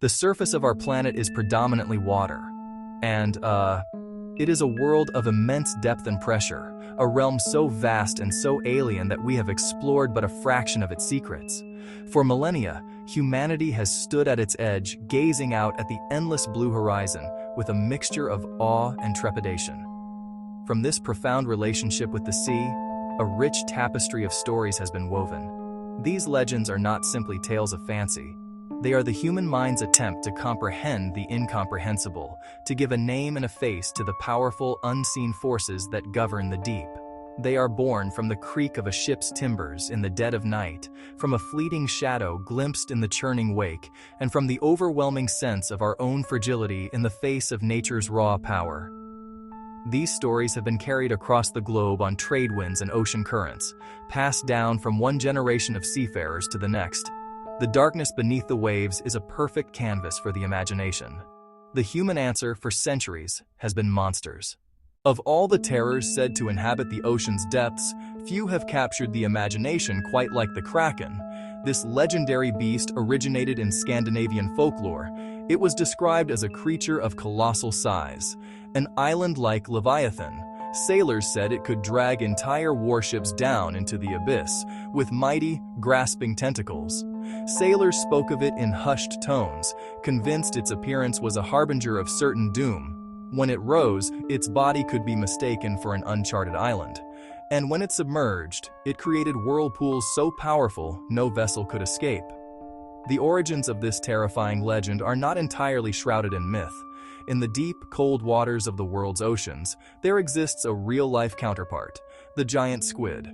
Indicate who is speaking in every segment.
Speaker 1: The surface of our planet is predominantly water. And, it is a world of immense depth and pressure, a realm so vast and so alien that we have explored but a fraction of its secrets. For millennia, humanity has stood at its edge, gazing out at the endless blue horizon with a mixture of awe and trepidation. From this profound relationship with the sea, a rich tapestry of stories has been woven. These legends are not simply tales of fancy. They are the human mind's attempt to comprehend the incomprehensible, to give a name and a face to the powerful, unseen forces that govern the deep. They are born from the creak of a ship's timbers in the dead of night, from a fleeting shadow glimpsed in the churning wake, and from the overwhelming sense of our own fragility in the face of nature's raw power. These stories have been carried across the globe on trade winds and ocean currents, passed down from one generation of seafarers to the next. The darkness beneath the waves is a perfect canvas for the imagination. The human answer for centuries has been monsters. Of all the terrors said to inhabit the ocean's depths, few have captured the imagination quite like the Kraken. This legendary beast originated in Scandinavian folklore. It was described as a creature of colossal size, an island-like leviathan. Sailors said it could drag entire warships down into the abyss with mighty, grasping tentacles. Sailors spoke of it in hushed tones, convinced its appearance was a harbinger of certain doom. When it rose, its body could be mistaken for an uncharted island. And when it submerged, it created whirlpools so powerful no vessel could escape. The origins of this terrifying legend are not entirely shrouded in myth. In the deep, cold waters of the world's oceans, there exists a real-life counterpart, the giant squid.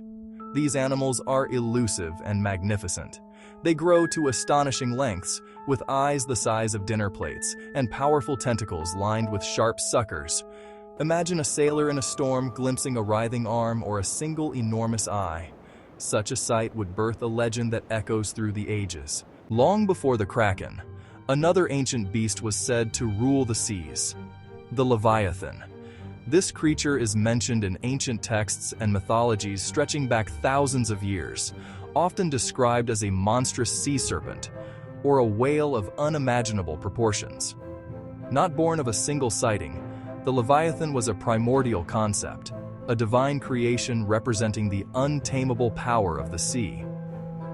Speaker 1: These animals are elusive and magnificent. They grow to astonishing lengths, with eyes the size of dinner plates and powerful tentacles lined with sharp suckers. Imagine a sailor in a storm glimpsing a writhing arm or a single enormous eye. Such a sight would birth a legend that echoes through the ages. Long before the Kraken, another ancient beast was said to rule the seas, the Leviathan. This creature is mentioned in ancient texts and mythologies stretching back thousands of years, often described as a monstrous sea serpent or a whale of unimaginable proportions. Not born of a single sighting, the Leviathan was a primordial concept, a divine creation representing the untamable power of the sea.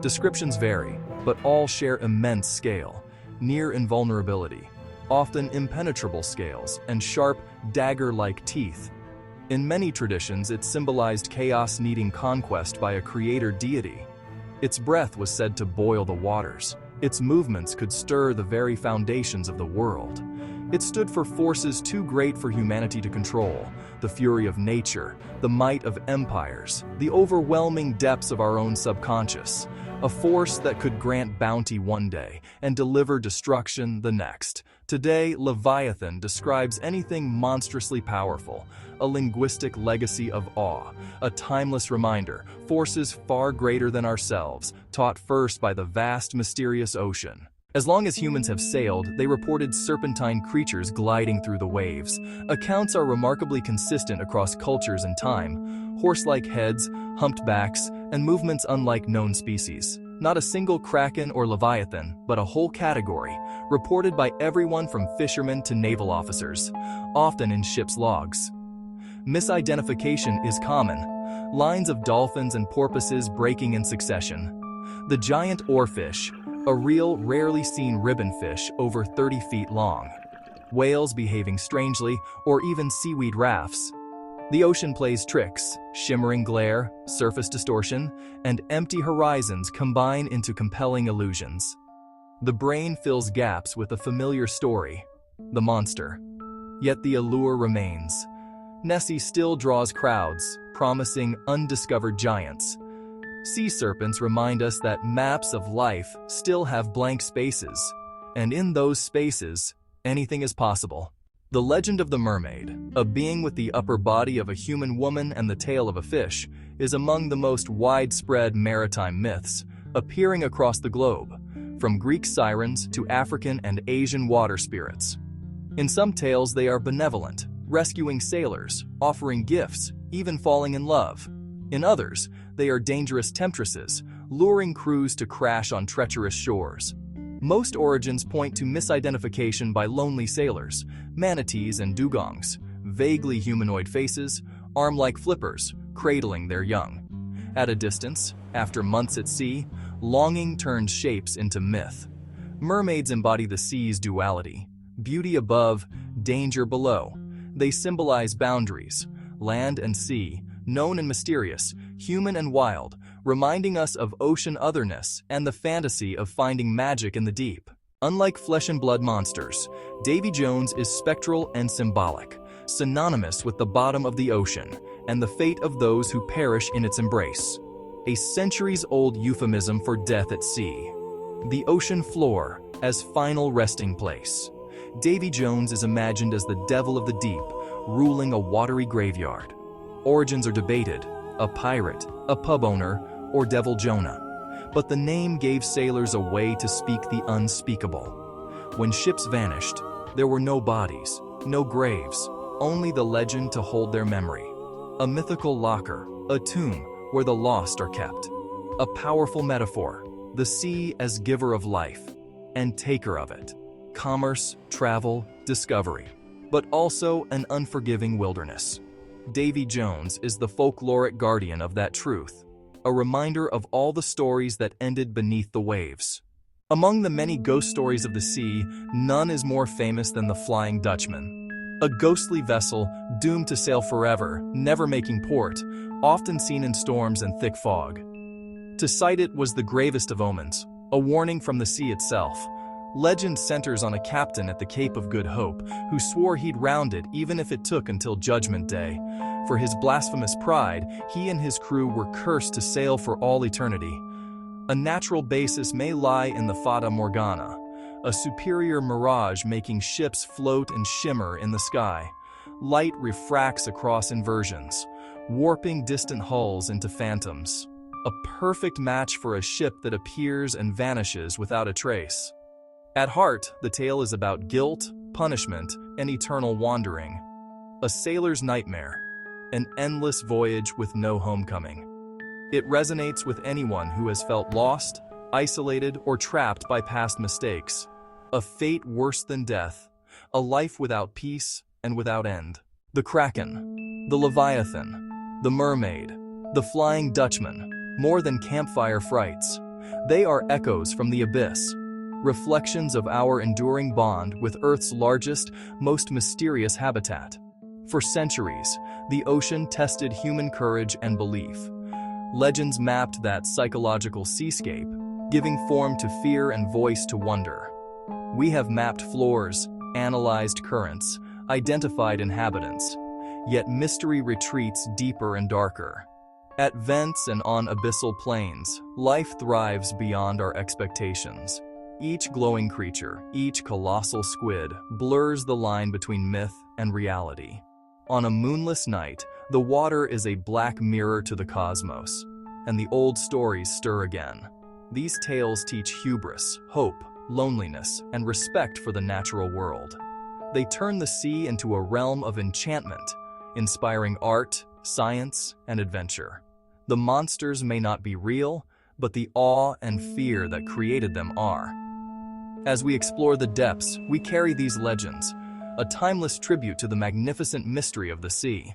Speaker 1: Descriptions vary, but all share immense scale, near invulnerability, often impenetrable scales, and sharp, dagger-like teeth. In many traditions, it symbolized chaos needing conquest by a creator deity. Its breath was said to boil the waters. Its movements could stir the very foundations of the world. It stood for forces too great for humanity to control, the fury of nature, the might of empires, the overwhelming depths of our own subconscious, a force that could grant bounty one day and deliver destruction the next. Today, Leviathan describes anything monstrously powerful, a linguistic legacy of awe, a timeless reminder, forces far greater than ourselves, taught first by the vast, mysterious ocean. As long as humans have sailed, they reported serpentine creatures gliding through the waves. Accounts are remarkably consistent across cultures and time, horse-like heads, humped backs, and movements unlike known species. Not a single Kraken or Leviathan, but a whole category, reported by everyone from fishermen to naval officers, often in ship's logs. Misidentification is common, lines of dolphins and porpoises breaking in succession. The giant oarfish, a real, rarely seen ribbonfish over 30 feet long. Whales behaving strangely, or even seaweed rafts. The ocean plays tricks. Shimmering glare, surface distortion, and empty horizons combine into compelling illusions. The brain fills gaps with a familiar story, the monster. Yet the allure remains. Nessie still draws crowds, promising undiscovered giants. Sea serpents remind us that maps of life still have blank spaces, and in those spaces, anything is possible. The legend of the mermaid, a being with the upper body of a human woman and the tail of a fish, is among the most widespread maritime myths, appearing across the globe, from Greek sirens to African and Asian water spirits. In some tales, they are benevolent, rescuing sailors, offering gifts, even falling in love. In others, they are dangerous temptresses, luring crews to crash on treacherous shores. Most origins point to misidentification by lonely sailors, manatees and dugongs, vaguely humanoid faces, arm-like flippers, cradling their young. At a distance, after months at sea, longing turns shapes into myth. Mermaids embody the sea's duality, beauty above, danger below. They symbolize boundaries, land and sea, known and mysterious, human and wild, reminding us of ocean otherness and the fantasy of finding magic in the deep. Unlike flesh and blood monsters, Davy Jones is spectral and symbolic, synonymous with the bottom of the ocean and the fate of those who perish in its embrace. A centuries-old euphemism for death at sea. The ocean floor as final resting place. Davy Jones is imagined as the devil of the deep, ruling a watery graveyard. Origins are debated, a pirate, a pub owner, or Devil Jonah. But the name gave sailors a way to speak the unspeakable. When ships vanished, there were no bodies, no graves, only the legend to hold their memory. A mythical locker, a tomb where the lost are kept. A powerful metaphor, the sea as giver of life and taker of it. Commerce, travel, discovery, but also an unforgiving wilderness. Davy Jones is the folkloric guardian of that truth, a reminder of all the stories that ended beneath the waves. Among the many ghost stories of the sea, none is more famous than the Flying Dutchman. A ghostly vessel doomed to sail forever, never making port, often seen in storms and thick fog. To sight it was the gravest of omens, a warning from the sea itself. Legend centers on a captain at the Cape of Good Hope who swore he'd round it even if it took until Judgment Day. For his blasphemous pride, he and his crew were cursed to sail for all eternity. A natural basis may lie in the Fata Morgana, a superior mirage making ships float and shimmer in the sky. Light refracts across inversions, warping distant hulls into phantoms. A perfect match for a ship that appears and vanishes without a trace. At heart, the tale is about guilt, punishment, and eternal wandering. A sailor's nightmare, an endless voyage with no homecoming. It resonates with anyone who has felt lost, isolated, or trapped by past mistakes. A fate worse than death, a life without peace and without end. The Kraken, the Leviathan, the Mermaid, the Flying Dutchman, more than campfire frights. They are echoes from the abyss. Reflections of our enduring bond with Earth's largest, most mysterious habitat. For centuries, the ocean tested human courage and belief. Legends mapped that psychological seascape, giving form to fear and voice to wonder. We have mapped floors, analyzed currents, identified inhabitants, yet mystery retreats deeper and darker. At vents and on abyssal plains, life thrives beyond our expectations. Each glowing creature, each colossal squid, blurs the line between myth and reality. On a moonless night, the water is a black mirror to the cosmos, and the old stories stir again. These tales teach hubris, hope, loneliness, and respect for the natural world. They turn the sea into a realm of enchantment, inspiring art, science, and adventure. The monsters may not be real, but the awe and fear that created them are. As we explore the depths, we carry these legends, a timeless tribute to the magnificent mystery of the sea.